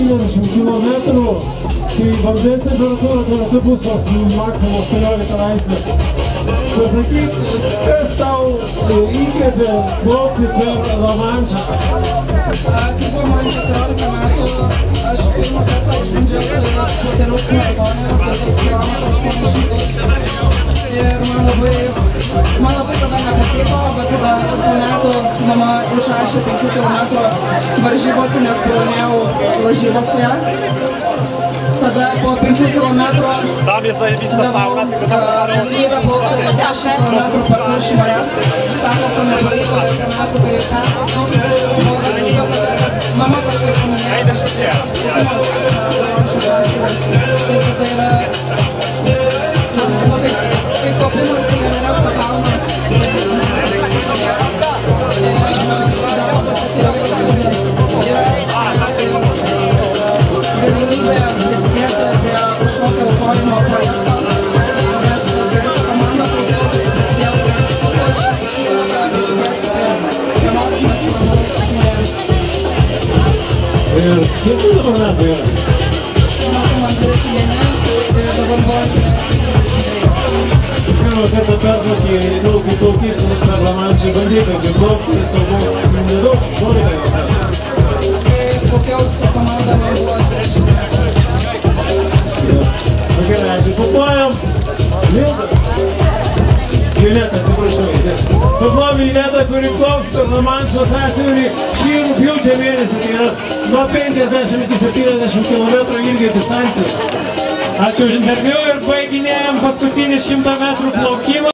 70 km, kai vandens temperatūra tuo metu bus maksimum 18 laipsnių. Pasakyk, kas tau įkvėpė plaukti per La Manšą? Kai buvo man 14 metų, aš pirmą kartą išbandžiau save moteriaus maratonę, tada kilometrą 800. Ir man labai tada nepatiko, bet tada po metų mama išrašė 5 km varžybose, nes pralaimėjau lažybas su ją. Tada po 5 km gavau galimybę plaukti 10 km per Kuršių marias. Tą kartą nepavyko, metų kai buvo galimybė, kad mama kažkaip paminėjo, kad tai yra kai kopimas į Everestą kalną. Galimybė prisidėti prie kažkokio aukoimo projekto, nes komanda prisidėjo prie kažkokio prisidėsiu prie emocinės paramos žmonėms. Ir kiek tu dabar metų yra? Šiuo metu man 21 ir dabar buvo 22. Pirmą kartą perplaukį, kai plaukysi per La Manšą, bandai, kad plaukti, tai buvo nedaug, 16 metų. Plaukiau su komanda, man buvo 20 metų. Gerai, ačiū. Paplojam Vildą. Violeta, atsiprašau. Paplojam Violeta, kuri plauks per La Manšą sąsiaurį šį rugpjūčio mėnesį. Tai yra nuo 50 iki 70 km ilgio distancija. Ačiū už interviu ir baiginėjom paskutinį 100 metrų plaukimą.